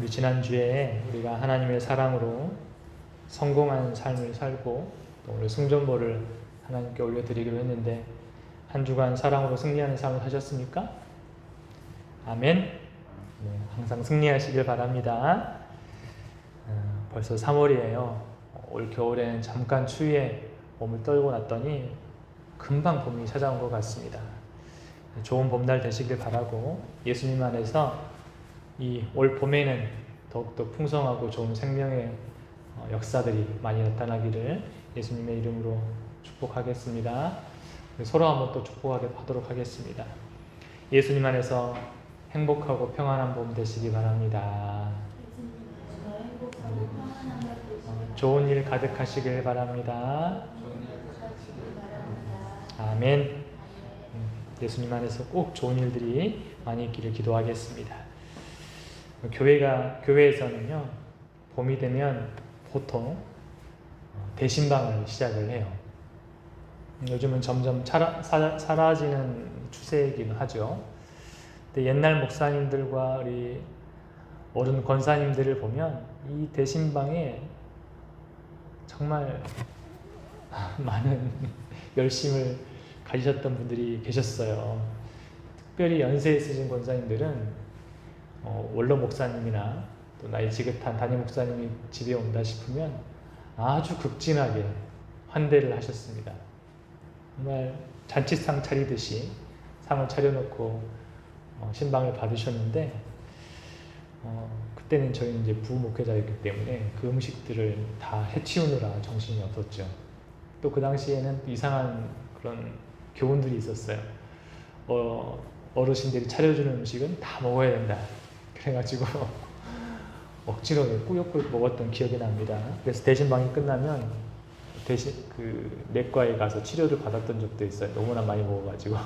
우리 지난주에 우리가 하나님의 사랑으로 성공한 삶을 살고 또 오늘 승전보를 하나님께 올려드리기로 했는데 한 주간 사랑으로 승리하는 삶을 사셨습니까? 아멘. 네, 항상 승리하시길 바랍니다. 벌써 3월이에요. 올 겨울엔 잠깐 추위에 몸을 떨고 났더니 금방 봄이 찾아온 것 같습니다. 좋은 봄날 되시길 바라고 예수님 안에서 이 올 봄에는 더욱더 풍성하고 좋은 생명의 역사들이 많이 나타나기를 예수님의 이름으로 축복하겠습니다. 서로 한번 또 축복하도록 하겠습니다. 예수님 안에서 행복하고 평안한 봄 되시기 바랍니다. 좋은 일 가득하시길 바랍니다. 아멘. 예수님 안에서 꼭 좋은 일들이 많이 있기를 기도하겠습니다. 교회에서는요, 봄이 되면 보통 대신방을 시작을 해요. 요즘은 점점 사라지는 추세이긴 하죠. 근데 옛날 목사님들과 우리 어른 권사님들을 보면 이 대신방에 정말 많은 열심을 가지셨던 분들이 계셨어요. 특별히 연세 있으신 권사님들은 원로 목사님이나 또 나이 지긋한 담임 목사님이 집에 온다 싶으면 아주 극진하게 환대를 하셨습니다. 정말 잔치상 차리듯이 상을 차려놓고 신방을 받으셨는데 그때는 저희는 이제 부목회자였기 때문에 그 음식들을 다 해치우느라 정신이 없었죠. 또 그 당시에는 이상한 그런 교훈들이 있었어요. 어르신들이 차려주는 음식은 다 먹어야 된다. 그래가지고 억지로 꾸역꾸역 먹었던 기억이 납니다. 그래서 대신방이 끝나면 내과에 가서 치료를 받았던 적도 있어요. 너무나 많이 먹어가지고.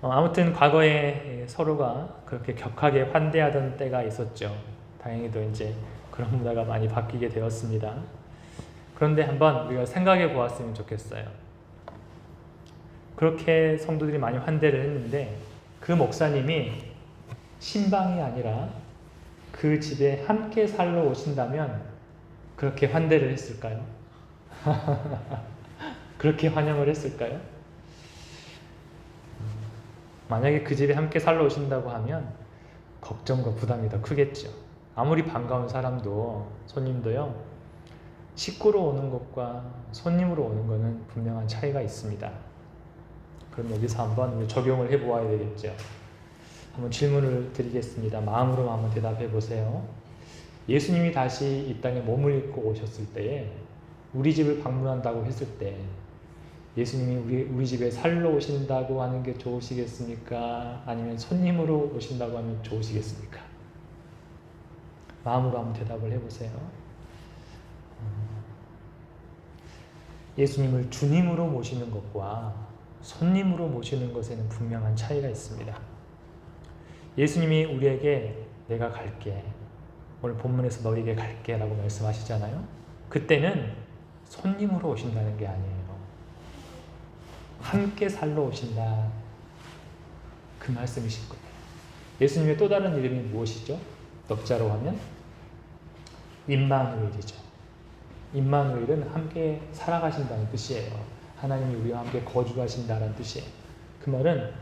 아무튼 과거에 서로가 그렇게 격하게 환대하던 때가 있었죠. 다행히도 이제 그런 문화가 많이 바뀌게 되었습니다. 그런데 한번 우리가 생각해 보았으면 좋겠어요. 그렇게 성도들이 많이 환대를 했는데 그 목사님이 신방이 아니라 그 집에 함께 살러 오신다면 그렇게 환대를 했을까요? 그렇게 환영을 했을까요? 만약에 그 집에 함께 살러 오신다고 하면 걱정과 부담이 더 크겠죠. 아무리 반가운 사람도 손님도요, 식구로 오는 것과 손님으로 오는 것은 분명한 차이가 있습니다. 그럼 여기서 한번 적용을 해보아야 되겠죠. 한번 질문을 드리겠습니다. 마음으로 한번 대답해 보세요. 예수님이 다시 이 땅에 몸을 입고 오셨을 때에 우리 집을 방문한다고 했을 때 예수님이 우리 집에 살러 오신다고 하는 게 좋으시겠습니까? 아니면 손님으로 오신다고 하면 좋으시겠습니까? 마음으로 한번 대답을 해보세요. 예수님을 주님으로 모시는 것과 손님으로 모시는 것에는 분명한 차이가 있습니다. 예수님이 우리에게 내가 갈게, 오늘 본문에서 너에게 갈게 라고 말씀하시잖아요. 그때는 손님으로 오신다는 게 아니에요. 함께 살러 오신다, 그 말씀이실 거예요. 예수님의 또 다른 이름이 무엇이죠? 넉자로 하면 임마누엘이죠. 임마누엘은 함께 살아가신다는 뜻이에요. 하나님이 우리와 함께 거주하신다는 뜻이에요. 그 말은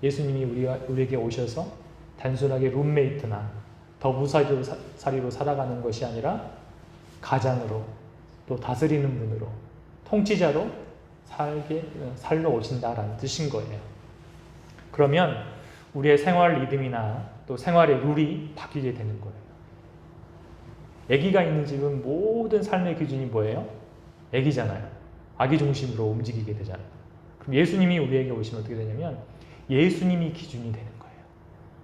예수님이 우리에게 오셔서 단순하게 룸메이트나 더부살이로 살아가는 것이 아니라 가장으로 또 다스리는 분으로 통치자로 살러 오신다라는 뜻인 거예요. 그러면 우리의 생활 리듬이나 또 생활의 룰이 바뀌게 되는 거예요. 아기가 있는 집은 모든 삶의 기준이 뭐예요? 아기잖아요. 아기 중심으로 움직이게 되잖아요. 그럼 예수님이 우리에게 오시면 어떻게 되냐면 예수님이 기준이 되는 거예요.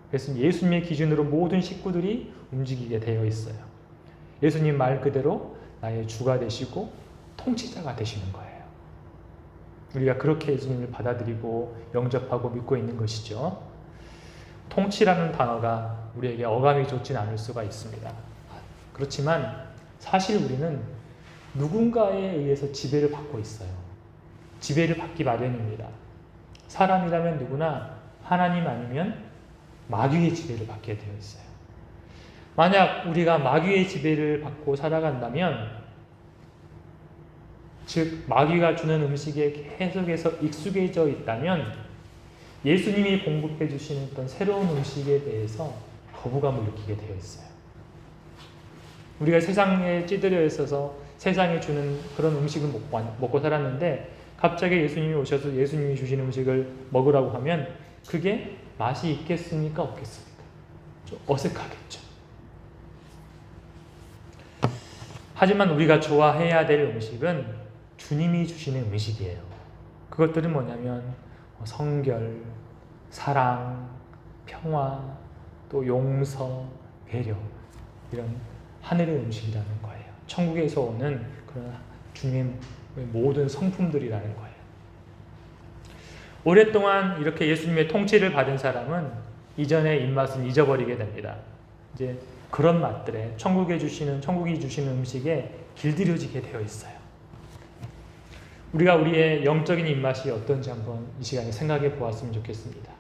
그래서 예수님의 기준으로 모든 식구들이 움직이게 되어 있어요. 예수님 말 그대로 나의 주가 되시고 통치자가 되시는 거예요. 우리가 그렇게 예수님을 받아들이고 영접하고 믿고 있는 것이죠. 통치라는 단어가 우리에게 어감이 좋진 않을 수가 있습니다. 그렇지만 사실 우리는 누군가에 의해서 지배를 받고 있어요. 지배를 받기 마련입니다. 사람이라면 누구나 하나님 아니면 마귀의 지배를 받게 되어 있어요. 만약 우리가 마귀의 지배를 받고 살아간다면, 즉 마귀가 주는 음식에 계속해서 익숙해져 있다면 예수님이 공급해 주시는 어떤 새로운 음식에 대해서 거부감을 느끼게 되어 있어요. 우리가 세상에 찌들여 있어서 세상에 주는 그런 음식을 먹고 살았는데, 갑자기 예수님이 오셔서 예수님이 주시는 음식을 먹으라고 하면 그게 맛이 있겠습니까? 없겠습니까? 좀 어색하겠죠. 하지만 우리가 좋아해야 될 음식은 주님이 주시는 음식이에요. 그것들은 뭐냐면 성결, 사랑, 평화, 또 용서, 배려, 이런 하늘의 음식이라는 거예요. 천국에서 오는 그런 주님의 모든 성품들이라는 거예요. 오랫동안 이렇게 예수님의 통치를 받은 사람은 이전의 입맛은 잊어버리게 됩니다. 이제 그런 맛들에 천국이 주시는 음식에 길들여지게 되어 있어요. 우리가 우리의 영적인 입맛이 어떤지 한번 이 시간에 생각해 보았으면 좋겠습니다.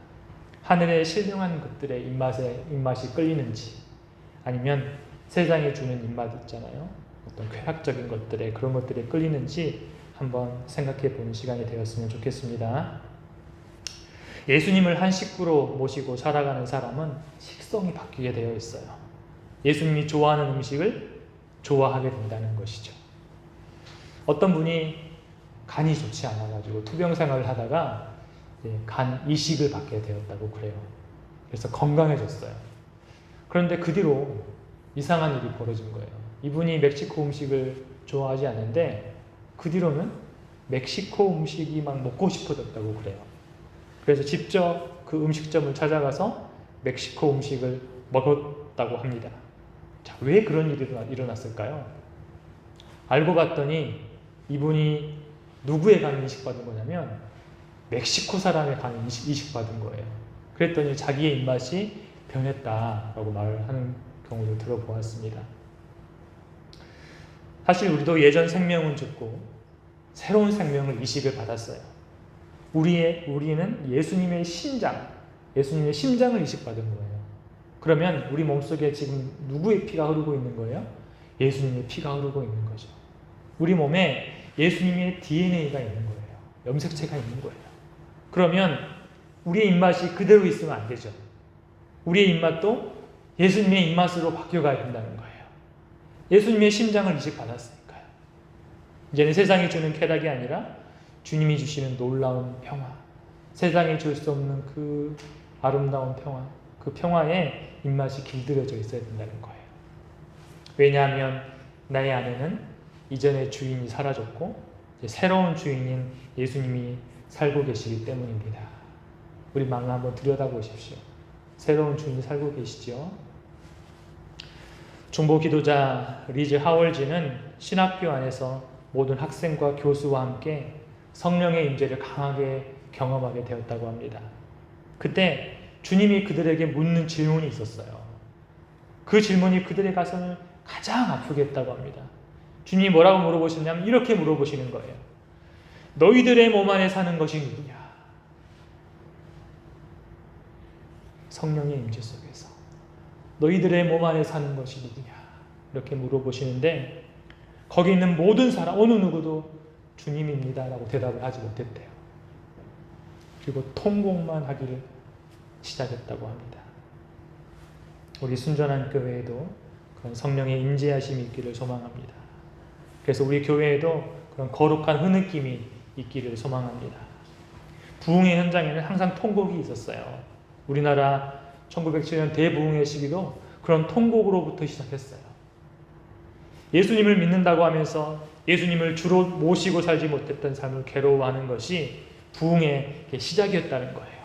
하늘의 신령한 것들의 입맛이 끌리는지, 아니면 세상에 주는 입맛 있잖아요. 어떤 쾌락적인 것들에, 그런 것들에 끌리는지 한번 생각해 보는 시간이 되었으면 좋겠습니다. 예수님을 한 식구로 모시고 살아가는 사람은 식성이 바뀌게 되어 있어요. 예수님이 좋아하는 음식을 좋아하게 된다는 것이죠. 어떤 분이 간이 좋지 않아가지고 투병 생활을 하다가 간 이식을 받게 되었다고 그래요. 그래서 건강해졌어요. 그런데 그 뒤로 이상한 일이 벌어진 거예요. 이분이 멕시코 음식을 좋아하지 않는데 그 뒤로는 멕시코 음식이 막 먹고 싶어졌다고 그래요. 그래서 직접 그 음식점을 찾아가서 멕시코 음식을 먹었다고 합니다. 자, 왜 그런 일이 일어났을까요? 알고 봤더니 이분이 누구의 간을 이식받은 거냐면 멕시코 사람의 간을 이식받은 거예요. 그랬더니 자기의 입맛이 변했다라고 말을 하는 경우도 들어보았습니다. 사실 우리도 예전 생명은 죽고 새로운 생명을 이식을 받았어요. 우리는 예수님의 심장을 이식받은 거예요. 그러면 우리 몸속에 지금 누구의 피가 흐르고 있는 거예요? 예수님의 피가 흐르고 있는 거죠. 우리 몸에 예수님의 DNA가 있는 거예요. 염색체가 있는 거예요. 그러면 우리의 입맛이 그대로 있으면 안 되죠. 우리의 입맛도 예수님의 입맛으로 바뀌어가야 된다는 거예요. 예수님의 심장을 이식받았으니까요. 이제는 세상이 주는 쾌락이 아니라 주님이 주시는 놀라운 평화, 세상에 줄 수 없는 그 아름다운 평화, 그 평화에 입맛이 길들여져 있어야 된다는 거예요. 왜냐하면 나의 안에는 이전의 주인이 사라졌고 이제 새로운 주인인 예수님이 살고 계시기 때문입니다. 우리 마음을 한번 들여다보십시오. 새로운 주인이 살고 계시죠? 중보 기도자 리즈 하월즈는 신학교 안에서 모든 학생과 교수와 함께 성령의 임재를 강하게 경험하게 되었다고 합니다. 그때 주님이 그들에게 묻는 질문이 있었어요. 그 질문이 그들의 가슴을 가장 아프게 했다고 합니다. 주님이 뭐라고 물어보셨냐면 이렇게 물어보시는 거예요. 너희들의 몸 안에 사는 것이 누구냐? 성령의 임재 속에서 너희들의 몸 안에 사는 것이 누구냐? 이렇게 물어보시는데 거기 있는 모든 사람, 어느 누구도 주님입니다 라고 대답을 하지 못했대요. 그리고 통곡만 하기를 시작했다고 합니다. 우리 순전한 교회에도 그런 성령의 임재하심이 있기를 소망합니다. 그래서 우리 교회에도 그런 거룩한 흐느낌이 있기를 소망합니다. 부흥의 현장에는 항상 통곡이 있었어요. 우리나라 1907년 대부흥의 시기도 그런 통곡으로부터 시작했어요. 예수님을 믿는다고 하면서 예수님을 주로 모시고 살지 못했던 삶을 괴로워하는 것이 부흥의 시작이었다는 거예요.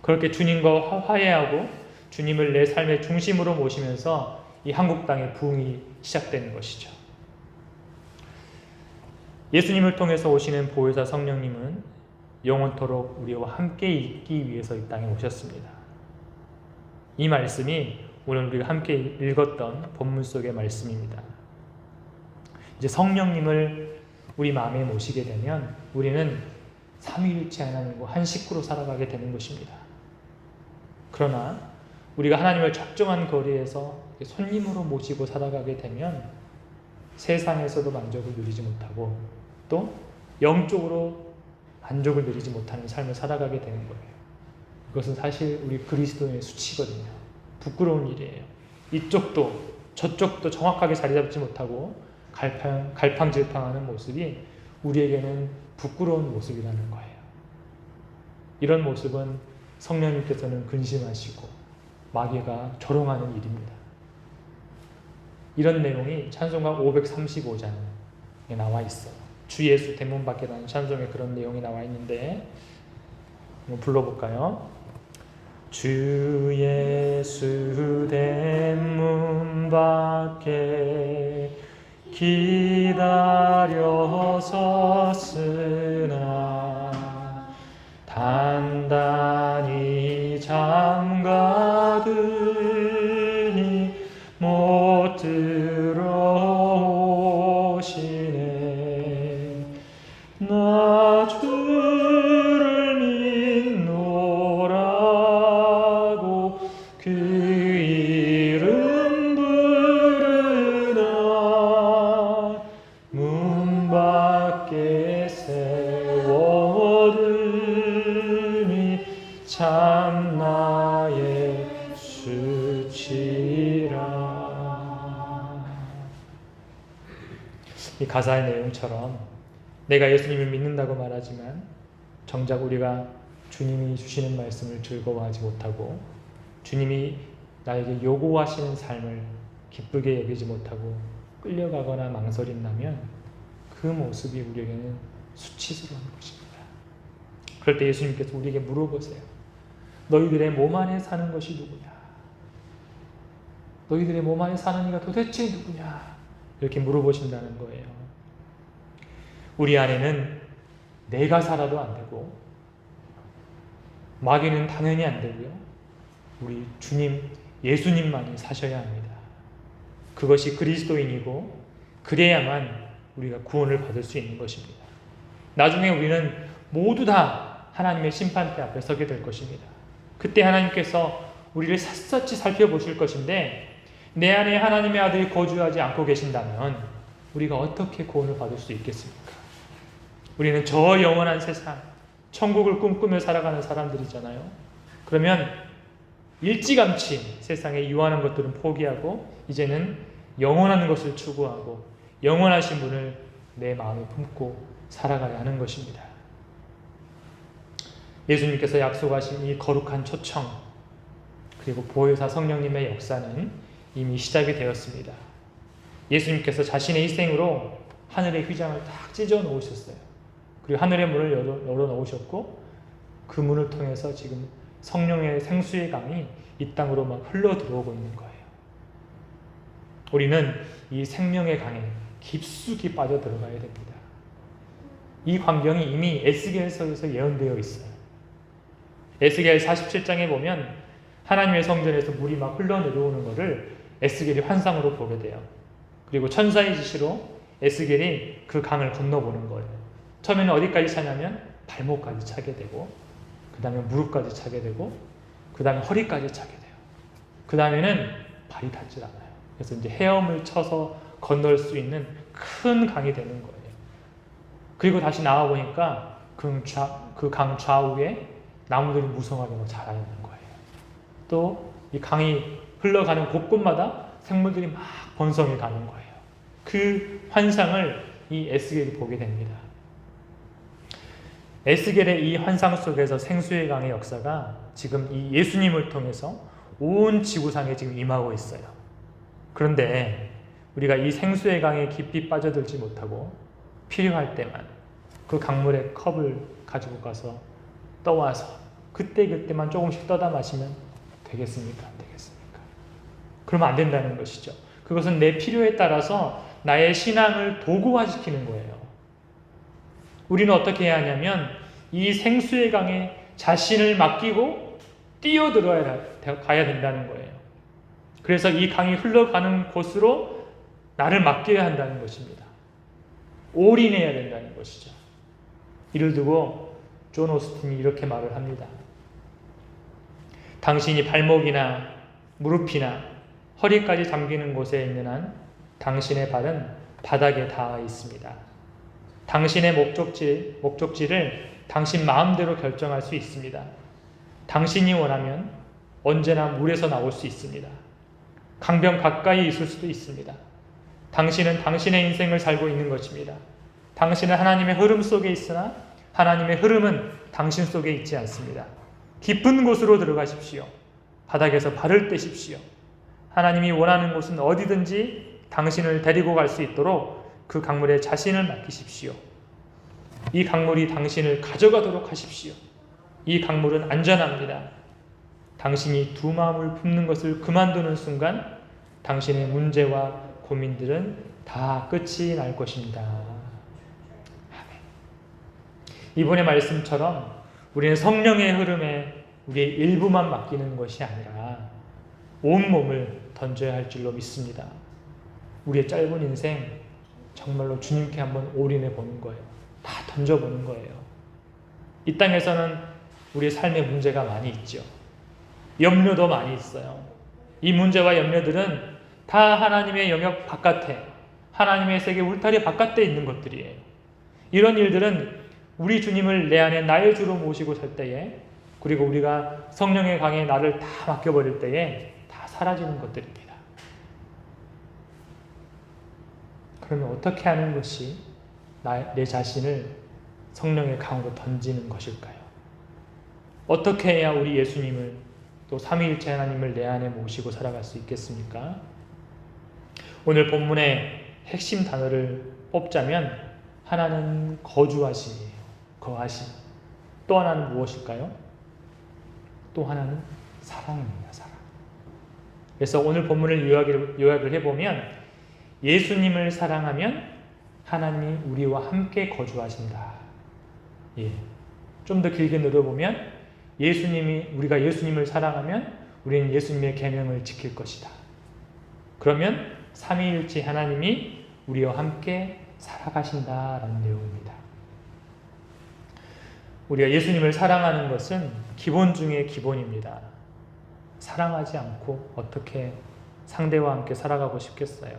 그렇게 주님과 화해하고 주님을 내 삶의 중심으로 모시면서 이 한국 땅의 부흥이 시작되는 것이죠. 예수님을 통해서 오시는 보혜사 성령님은 영원토록 우리와 함께 있기 위해서 이 땅에 오셨습니다. 이 말씀이 오늘 우리가 함께 읽었던 본문 속의 말씀입니다. 이제 성령님을 우리 마음에 모시게 되면 우리는 삼위일체 하나님과 한 식구로 살아가게 되는 것입니다. 그러나 우리가 하나님을 적정한 거리에서 손님으로 모시고 살아가게 되면 세상에서도 만족을 누리지 못하고 또 영적으로 만족을 누리지 못하는 삶을 살아가게 되는 거예요. 그것은 사실 우리 그리스도인의 수치거든요. 부끄러운 일이에요. 이쪽도 저쪽도 정확하게 자리 잡지 못하고 갈팡질팡하는 모습이 우리에게는 부끄러운 모습이라는 거예요. 이런 모습은 성령님께서는 근심하시고 마귀가 조롱하는 일입니다. 이런 내용이 찬송가 535장에 나와 있어요. 주 예수 대문 밖에라는 찬송에 그런 내용이 나와 있는데 한번 불러볼까요? 주 예수 대문 밖에 기다려 섰으나 단단히 잠가드니 못 들어오시네. 나 주를 믿노라고 그 이름 부르나 문 밖에 세워두니 참 나의 수치라. 이 가사의 내용처럼 내가 예수님을 믿는다고 말하지만 정작 우리가 주님이 주시는 말씀을 즐거워하지 못하고 주님이 나에게 요구하시는 삶을 기쁘게 여기지 못하고 끌려가거나 망설인다면 그 모습이 우리에게는 수치스러운 것입니다. 그럴 때 예수님께서 우리에게 물어보세요. 너희들의 몸 안에 사는 것이 누구냐? 너희들의 몸 안에 사는 이가 도대체 누구냐? 이렇게 물어보신다는 거예요. 우리 안에는 내가 살아도 안 되고 마귀는 당연히 안 되고요. 우리 주님, 예수님만이 사셔야 합니다. 그것이 그리스도인이고 그래야만 우리가 구원을 받을 수 있는 것입니다. 나중에 우리는 모두 다 하나님의 심판대 앞에 서게 될 것입니다. 그때 하나님께서 우리를 샅샅이 살펴보실 것인데 내 안에 하나님의 아들이 거주하지 않고 계신다면 우리가 어떻게 구원을 받을 수 있겠습니까? 우리는 저 영원한 세상, 천국을 꿈꾸며 살아가는 사람들이잖아요. 그러면 일찌감치 세상에 유한한 것들은 포기하고 이제는 영원한 것을 추구하고 영원하신 분을 내 마음에 품고 살아가야 하는 것입니다. 예수님께서 약속하신 이 거룩한 초청 그리고 보혜사 성령님의 역사는 이미 시작이 되었습니다. 예수님께서 자신의 희생으로 하늘의 휘장을 딱 찢어 놓으셨어요. 그리고 하늘의 문을 열어 놓으셨고 그 문을 통해서 지금 성령의 생수의 강이 이 땅으로 막 흘러 들어오고 있는 거예요. 우리는 이 생명의 강에 깊숙이 빠져 들어가야 됩니다. 이 광경이 이미 에스겔서에서 예언되어 있어요. 에스겔 47장에 보면 하나님의 성전에서 물이 막 흘러내려오는 것을 에스겔이 환상으로 보게 돼요. 그리고 천사의 지시로 에스겔이 그 강을 건너보는 거예요. 처음에는 어디까지 차냐면 발목까지 차게 되고 그 다음에 무릎까지 차게 되고 그 다음에 허리까지 차게 돼요. 그 다음에는 발이 닿질 않아요. 그래서 이제 헤엄을 쳐서 건널 수 있는 큰 강이 되는 거예요. 그리고 다시 나와보니까 그 강 좌우에 나무들이 무성하게 자라 있는 거예요. 또 이 강이 흘러가는 곳곳마다 생물들이 막 번성해 가는 거예요. 그 환상을 이 에스겔이 보게 됩니다. 에스겔의 이 환상 속에서 생수의 강의 역사가 지금 이 예수님을 통해서 온 지구상에 지금 임하고 있어요. 그런데 우리가 이 생수의 강에 깊이 빠져들지 못하고 필요할 때만 그 강물의 컵을 가지고 가서 떠와서 그때그때만 조금씩 떠다 마시면 되겠습니까? 안 되겠습니까? 그러면 안 된다는 것이죠. 그것은 내 필요에 따라서 나의 신앙을 도구화시키는 거예요. 우리는 어떻게 해야 하냐면 이 생수의 강에 자신을 맡기고 뛰어들어야 가야 된다는 거예요. 그래서 이 강이 흘러가는 곳으로 나를 맡겨야 한다는 것입니다. 올인해야 된다는 것이죠. 이를 두고 존 오스틴이 이렇게 말을 합니다. 당신이 발목이나 무릎이나 허리까지 잠기는 곳에 있는 한 당신의 발은 바닥에 닿아 있습니다. 당신의 목적지를 당신 마음대로 결정할 수 있습니다. 당신이 원하면 언제나 물에서 나올 수 있습니다. 강변 가까이 있을 수도 있습니다. 당신은 당신의 인생을 살고 있는 것입니다. 당신은 하나님의 흐름 속에 있으나 하나님의 흐름은 당신 속에 있지 않습니다. 깊은 곳으로 들어가십시오. 바닥에서 발을 떼십시오. 하나님이 원하는 곳은 어디든지 당신을 데리고 갈 수 있도록 그 강물에 자신을 맡기십시오. 이 강물이 당신을 가져가도록 하십시오. 이 강물은 안전합니다. 당신이 두 마음을 품는 것을 그만두는 순간 당신의 문제와 고민들은 다 끝이 날 것입니다. 아멘. 이번의 말씀처럼 우리는 성령의 흐름에 우리의 일부만 맡기는 것이 아니라 온몸을 던져야 할 줄로 믿습니다. 우리의 짧은 인생 정말로 주님께 한번 올인해 보는 거예요. 다 던져보는 거예요. 이 땅에서는 우리의 삶의 문제가 많이 있죠. 염려도 많이 있어요. 이 문제와 염려들은 다 하나님의 영역 바깥에, 하나님의 세계 울타리 바깥에 있는 것들이에요. 이런 일들은 우리 주님을 내 안에 나의 주로 모시고 살 때에, 그리고 우리가 성령의 강에 나를 다 맡겨버릴 때에 다 사라지는 것들입니다. 그러면 어떻게 하는 것이 내 자신을 성령의 강으로 던지는 것일까요? 어떻게 해야 우리 예수님을 또 삼위일체 하나님을 내 안에 모시고 살아갈 수 있겠습니까? 오늘 본문의 핵심 단어를 뽑자면 하나는 거주하심이에요. 거하심. 또 하나는 무엇일까요? 또 하나는 사랑입니다. 사랑. 그래서 오늘 본문을 요약을 해보면 예수님을 사랑하면 하나님이 우리와 함께 거주하신다. 예. 좀 더 길게 늘어보면 우리가 예수님을 사랑하면 우리는 예수님의 계명을 지킬 것이다. 그러면 삼위일체 하나님이 우리와 함께 살아가신다라는 내용입니다. 우리가 예수님을 사랑하는 것은 기본 중의 기본입니다. 사랑하지 않고 어떻게 상대와 함께 살아가고 싶겠어요?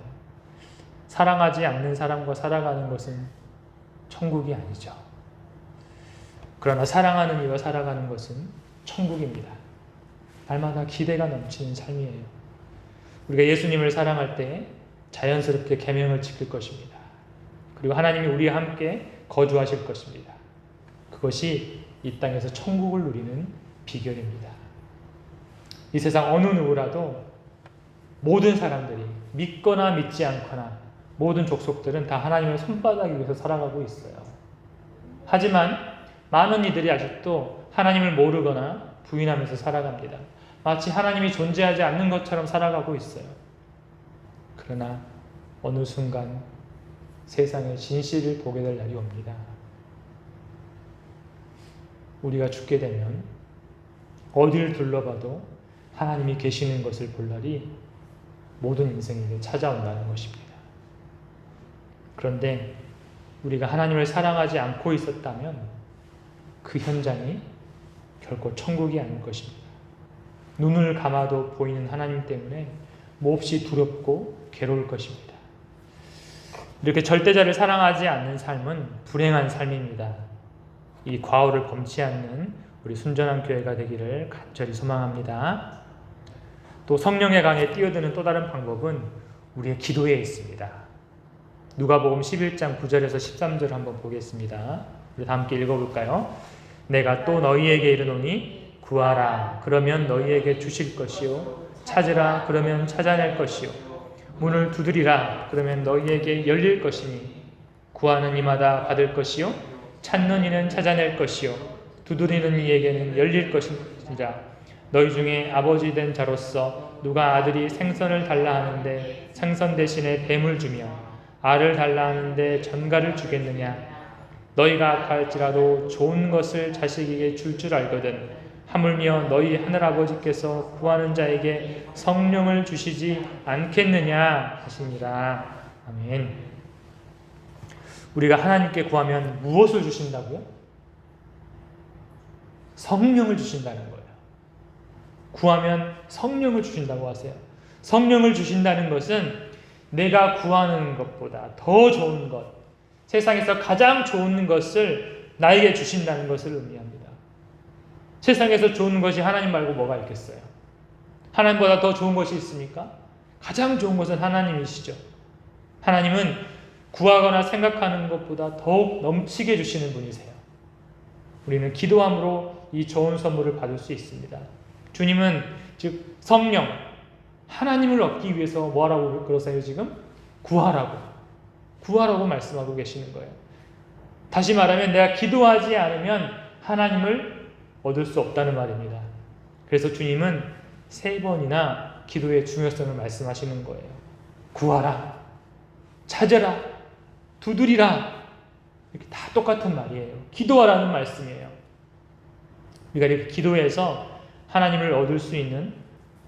사랑하지 않는 사람과 살아가는 것은 천국이 아니죠. 그러나 사랑하는 이와 살아가는 것은 천국입니다. 날마다 기대가 넘치는 삶이에요. 우리가 예수님을 사랑할 때 자연스럽게 계명을 지킬 것입니다. 그리고 하나님이 우리와 함께 거주하실 것입니다. 그것이 이 땅에서 천국을 누리는 비결입니다. 이 세상 어느 누구라도 모든 사람들이 믿거나 믿지 않거나 모든 족속들은 다 하나님의 손바닥 위에서 살아가고 있어요. 하지만 많은 이들이 아직도 하나님을 모르거나 부인하면서 살아갑니다. 마치 하나님이 존재하지 않는 것처럼 살아가고 있어요. 그러나 어느 순간 세상의 진실을 보게 될 날이 옵니다. 우리가 죽게 되면 어디를 둘러봐도 하나님이 계시는 것을 볼 날이 모든 인생에게 찾아온다는 것입니다. 그런데 우리가 하나님을 사랑하지 않고 있었다면 그 현장이 결코 천국이 아닐 것입니다. 눈을 감아도 보이는 하나님 때문에 몹시 두렵고 괴로울 것입니다. 이렇게 절대자를 사랑하지 않는 삶은 불행한 삶입니다. 이 과오를 범치 않는 우리 순전한 교회가 되기를 간절히 소망합니다. 또 성령의 강에 뛰어드는 또 다른 방법은 우리의 기도에 있습니다. 누가복음 11장 9절에서 13절을 한번 보겠습니다. 우리 다 함께 읽어볼까요? 내가 또 너희에게 이르노니 구하라 그러면 너희에게 주실 것이요 찾으라 그러면 찾아낼 것이요 문을 두드리라 그러면 너희에게 열릴 것이니 구하는 이마다 받을 것이요 찾는 이는 찾아낼 것이요 두드리는 이에게는 열릴 것이니라. 너희 중에 아버지 된 자로서 누가 아들이 생선을 달라 하는데 생선 대신에 뱀을 주며 알을 달라 하는데 전갈을 주겠느냐. 너희가 악할지라도 좋은 것을 자식에게 줄 줄 알거든 하물며 너희 하늘아버지께서 구하는 자에게 성령을 주시지 않겠느냐 하시니라. 아멘. 우리가 하나님께 구하면 무엇을 주신다고요? 성령을 주신다는 거예요. 구하면 성령을 주신다고 하세요. 성령을 주신다는 것은 내가 구하는 것보다 더 좋은 것, 세상에서 가장 좋은 것을 나에게 주신다는 것을 의미합니다. 세상에서 좋은 것이 하나님 말고 뭐가 있겠어요? 하나님보다 더 좋은 것이 있습니까? 가장 좋은 것은 하나님이시죠. 하나님은 구하거나 생각하는 것보다 더욱 넘치게 주시는 분이세요. 우리는 기도함으로 이 좋은 선물을 받을 수 있습니다. 주님은 즉 성령, 하나님을 얻기 위해서 뭐하라고 그러세요 지금? 구하라고 말씀하고 계시는 거예요. 다시 말하면 내가 기도하지 않으면 하나님을 얻을 수 없다는 말입니다. 그래서 주님은 3번이나 기도의 중요성을 말씀하시는 거예요. 구하라, 찾으라, 두드리라. 이렇게 다 똑같은 말이에요. 기도하라는 말씀이에요. 우리가 이렇게 기도해서 하나님을 얻을 수 있는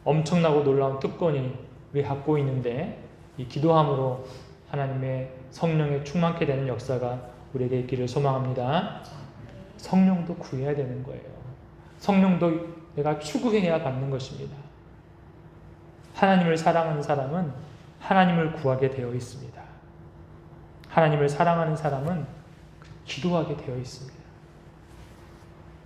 엄청나고 놀라운 특권이 우리 갖고 있는데, 이 기도함으로 하나님의 성령에 충만케 되는 역사가 우리에게 있기를 소망합니다. 성령도 구해야 되는 거예요. 성령도 내가 추구해야 받는 것입니다. 하나님을 사랑하는 사람은 하나님을 구하게 되어 있습니다. 하나님을 사랑하는 사람은 기도하게 되어 있습니다.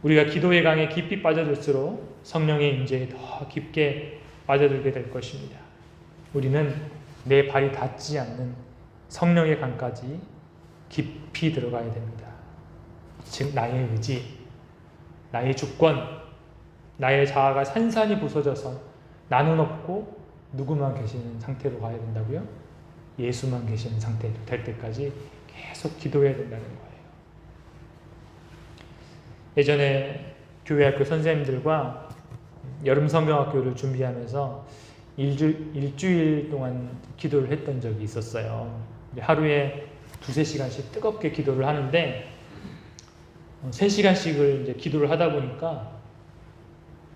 우리가 기도의 강에 깊이 빠져들수록 성령의 임재에 더 깊게 빠져들게 될 것입니다. 우리는 내 발이 닿지 않는 성령의 강까지 깊이 들어가야 됩니다. 즉 나의 의지, 나의 주권, 나의 자아가 산산이 부서져서 나는 없고 누구만 계시는 상태로 가야 된다고요? 예수만 계시는 상태 될 때까지 계속 기도해야 된다는 거예요. 예전에 교회 학교 선생님들과 여름 성경학교를 준비하면서 일주일 동안 기도를 했던 적이 있었어요. 하루에 2-3시간씩 뜨겁게 기도를 하는데 3시간씩을 이제 기도를 하다 보니까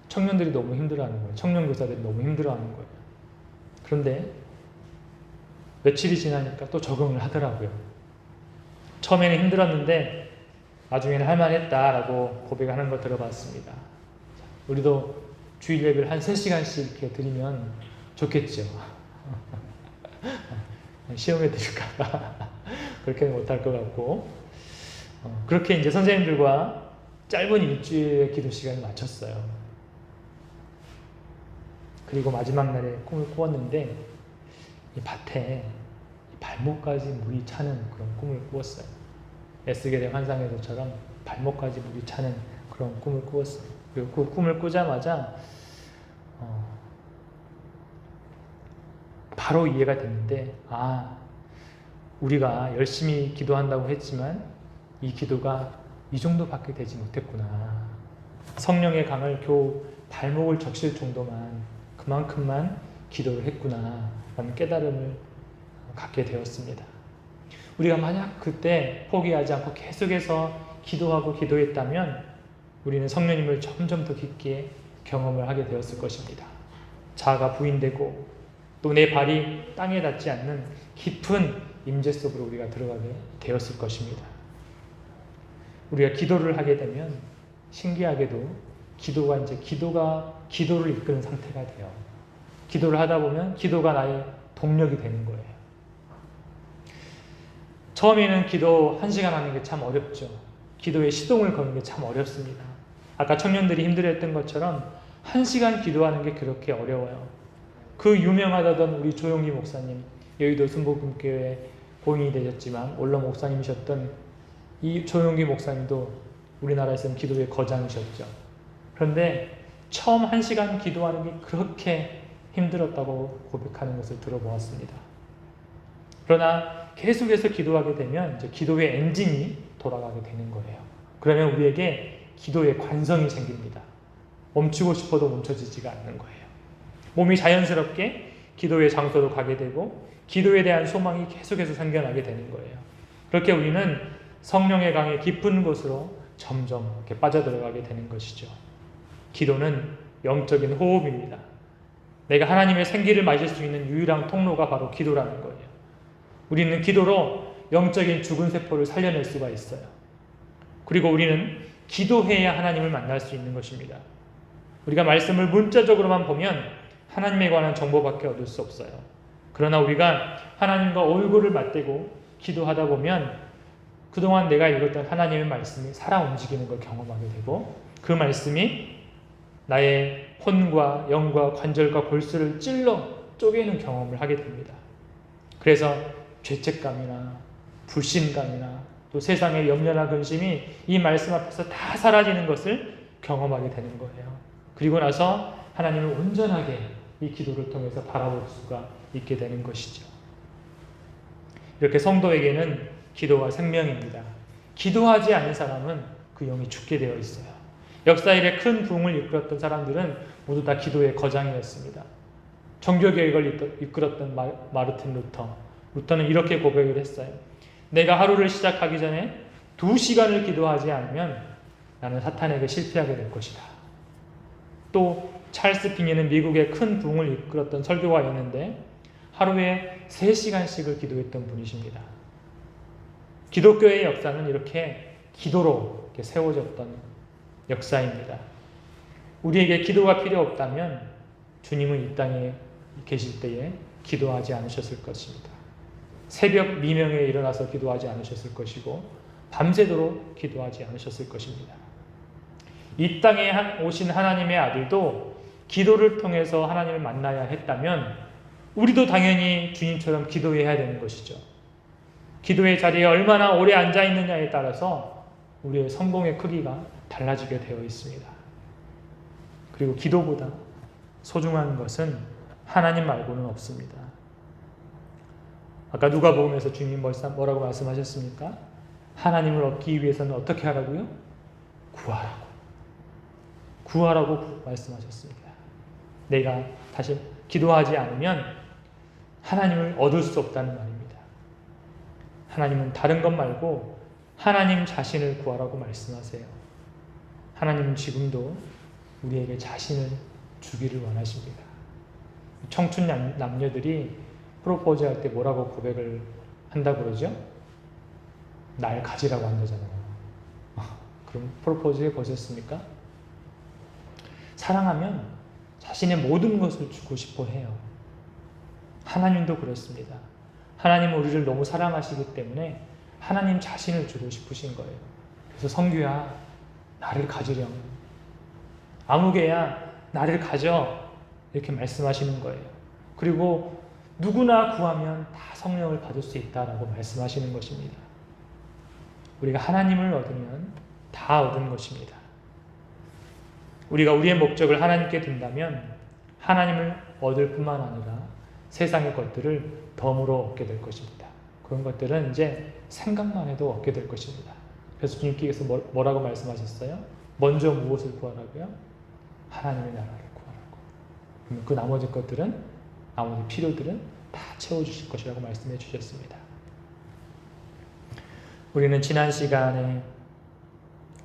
청년들이 너무 힘들어하는 거예요. 청년 교사들이 너무 힘들어하는 거예요. 그런데 며칠이 지나니까 또 적응을 하더라고요. 처음에는 힘들었는데 나중에는 할만했다라고 고백하는 거 들어봤습니다. 우리도 주일 예배를 한 3시간씩 이렇게 드리면 좋겠죠. 시험에 드릴까봐 그렇게는 못할 것 같고, 그렇게 이제 선생님들과 짧은 일주일의 기도 시간을 마쳤어요. 그리고 마지막 날에 꿈을 꾸었는데 이 밭에 발목까지 물이 차는 그런 꿈을 꾸었어요. 에스겔의 환상에서처럼 발목까지 물이 차는 그런 꿈을 꾸었어요. 그리고 그 꿈을 꾸자마자 바로 이해가 됐는데, 우리가 열심히 기도한다고 했지만 이 기도가 이 정도밖에 되지 못했구나. 성령의 강을 겨우 발목을 적실 정도만, 그만큼만 기도를 했구나 라는 깨달음을 갖게 되었습니다. 우리가 만약 그때 포기하지 않고 계속해서 기도하고 기도했다면 우리는 성령님을 점점 더 깊게 경험을 하게 되었을 것입니다. 자아가 부인되고 또 내 발이 땅에 닿지 않는 깊은 임재 속으로 우리가 들어가게 되었을 것입니다. 우리가 기도를 하게 되면 신기하게도 기도가 기도를 이끄는 상태가 돼요. 기도를 하다 보면 기도가 나의 동력이 되는 거예요. 처음에는 기도 1시간 하는 게 참 어렵죠. 기도에 시동을 거는 게 참 어렵습니다. 아까 청년들이 힘들어했던 것처럼 1시간 기도하는 게 그렇게 어려워요. 그 유명하다던 우리 조용기 목사님, 여의도 순복음교회 고인이 되셨지만 원로 목사님이셨던 이 조용기 목사님도 우리나라에서는 기도의 거장이셨죠. 그런데 처음 1시간 기도하는 게 그렇게 힘들었다고 고백하는 것을 들어보았습니다. 그러나 계속해서 기도하게 되면 이제 기도의 엔진이 돌아가게 되는 거예요. 그러면 우리에게 기도의 관성이 생깁니다. 멈추고 싶어도 멈춰지지가 않는 거예요. 몸이 자연스럽게 기도의 장소로 가게 되고 기도에 대한 소망이 계속해서 생겨나게 되는 거예요. 그렇게 우리는 성령의 강의 깊은 곳으로 점점 이렇게 빠져들어가게 되는 것이죠. 기도는 영적인 호흡입니다. 내가 하나님의 생기를 마실 수 있는 유일한 통로가 바로 기도라는 거예요. 우리는 기도로 영적인 죽은 세포를 살려낼 수가 있어요. 그리고 우리는 기도해야 하나님을 만날 수 있는 것입니다. 우리가 말씀을 문자적으로만 보면 하나님에 관한 정보밖에 얻을 수 없어요. 그러나 우리가 하나님과 얼굴을 맞대고 기도하다 보면 그동안 내가 읽었던 하나님의 말씀이 살아 움직이는 걸 경험하게 되고, 그 말씀이 나의 혼과 영과 관절과 골수를 찔러 쪼개는 경험을 하게 됩니다. 그래서 죄책감이나 불신감이나 또 세상의 염려나 근심이 이 말씀 앞에서 다 사라지는 것을 경험하게 되는 거예요. 그리고 나서 하나님을 온전하게 이 기도를 통해서 바라볼 수가 있게 되는 것이죠. 이렇게 성도에게는 기도가 생명입니다. 기도하지 않은 사람은 그 영이 죽게 되어 있어요. 역사 이래 큰 부흥을 이끌었던 사람들은 모두 다 기도의 거장이었습니다. 종교개혁을 이끌었던 마르틴 루터는 이렇게 고백을 했어요. 내가 하루를 시작하기 전에 2시간을 기도하지 않으면 나는 사탄에게 실패하게 될 것이다. 또 찰스 피니는 미국의 큰 부흥을 이끌었던 설교가였는데 하루에 3시간씩을 기도했던 분이십니다. 기독교의 역사는 이렇게 기도로 이렇게 세워졌던 역사입니다. 우리에게 기도가 필요 없다면 주님은 이 땅에 계실 때에 기도하지 않으셨을 것입니다. 새벽 미명에 일어나서 기도하지 않으셨을 것이고 밤새도록 기도하지 않으셨을 것입니다. 이 땅에 오신 하나님의 아들도 기도를 통해서 하나님을 만나야 했다면 우리도 당연히 주님처럼 기도해야 되는 것이죠. 기도의 자리에 얼마나 오래 앉아 있느냐에 따라서 우리의 성공의 크기가 달라지게 되어 있습니다. 그리고 기도보다 소중한 것은 하나님 말고는 없습니다. 아까 누가복음에서 주님이 뭐라고 말씀하셨습니까? 하나님을 얻기 위해서는 어떻게 하라고요? 구하라고 말씀하셨습니다. 내가 다시 기도하지 않으면 하나님을 얻을 수 없다는 말입니다. 하나님은 다른 것 말고 하나님 자신을 구하라고 말씀하세요. 하나님은 지금도 우리에게 자신을 주기를 원하십니다. 청춘 남녀들이 프로포즈 할 때 뭐라고 고백을 한다고 그러죠? 날 가지라고 한다잖아요. 그럼 프로포즈 해보셨습니까? 사랑하면 자신의 모든 것을 주고 싶어 해요. 하나님도 그렇습니다. 하나님은 우리를 너무 사랑하시기 때문에 하나님 자신을 주고 싶으신 거예요. 그래서 성규야, 나를 가지렴. 아무개야, 나를 가져. 이렇게 말씀하시는 거예요. 그리고 누구나 구하면 다 성령을 받을 수 있다라고 말씀하시는 것입니다. 우리가 하나님을 얻으면 다 얻은 것입니다. 우리가 우리의 목적을 하나님께 둔다면 하나님을 얻을 뿐만 아니라 세상의 것들을 덤으로 얻게 될 것입니다. 그런 것들은 이제 생각만 해도 얻게 될 것입니다. 그래서 주님께서 뭐라고 말씀하셨어요? 먼저 무엇을 구하라고요? 하나님의 나라를 구하라고. 그러면 그 나머지 것들은, 나머지 필요들은 다 채워주실 것이라고 말씀해 주셨습니다. 우리는 지난 시간에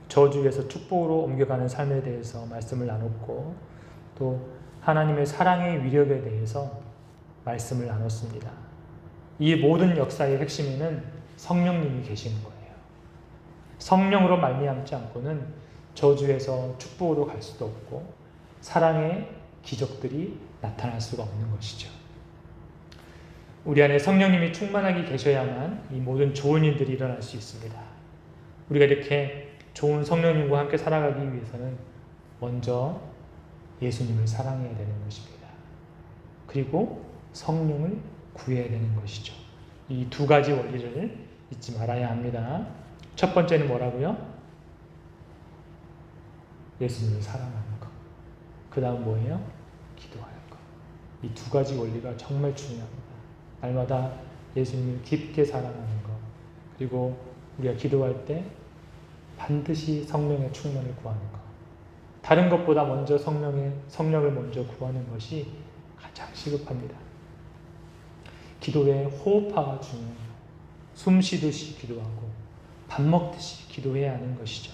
저주에서 축복으로 옮겨가는 삶에 대해서 말씀을 나눴고, 또 하나님의 사랑의 위력에 대해서 말씀을 나눴습니다. 이 모든 역사의 핵심에는 성령님이 계시는 거예요. 성령으로 말미암지 않고는 저주에서 축복으로 갈 수도 없고 사랑의 기적들이 나타날 수가 없는 것이죠. 우리 안에 성령님이 충만하게 계셔야만 이 모든 좋은 일들이 일어날 수 있습니다. 우리가 이렇게 좋은 성령님과 함께 살아가기 위해서는 먼저 예수님을 사랑해야 되는 것입니다. 그리고 성령을 구해야 되는 것이죠. 이 두 가지 원리를 잊지 말아야 합니다. 첫 번째는 뭐라고요? 예수님을 사랑하는 것. 그 다음 뭐예요? 기도하는 것. 이 두 가지 원리가 정말 중요합니다. 날마다 예수님을 깊게 사랑하는 것, 그리고 우리가 기도할 때 반드시 성령의 충만을 구하는 것. 다른 것보다 먼저 성령을 먼저 구하는 것이 가장 시급합니다. 기도의 호흡파가 중요해요. 숨 쉬듯이 기도하고 밥 먹듯이 기도해야 하는 것이죠.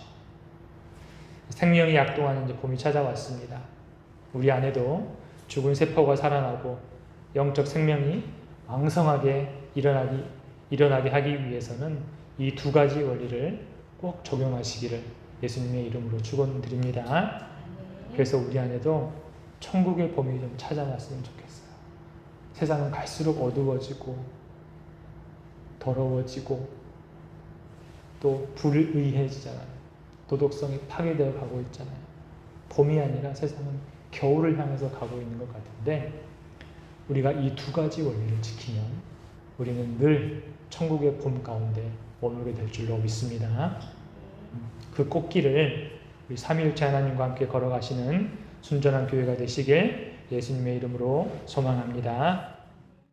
생명이 약동하는 이제 봄이 찾아왔습니다. 우리 안에도 죽은 세포가 살아나고 영적 생명이 왕성하게 일어나게 하기 위해서는 이 두 가지 원리를 꼭 적용하시기를 예수님의 이름으로 축원드립니다. 그래서 우리 안에도 천국의 봄이 좀 찾아왔으면 좋겠어요. 세상은 갈수록 어두워지고 더러워지고 또 불의해지잖아요. 도덕성이 파괴되어 가고 있잖아요. 봄이 아니라 세상은 겨울을 향해서 가고 있는 것 같은데 우리가 이 두 가지 원리를 지키면 우리는 늘 천국의 봄 가운데 머물게 될 줄로 믿습니다. 그 꽃길을 우리 삼위일체 하나님과 함께 걸어가시는 순전한 교회가 되시길 예수님의 이름으로 소망합니다.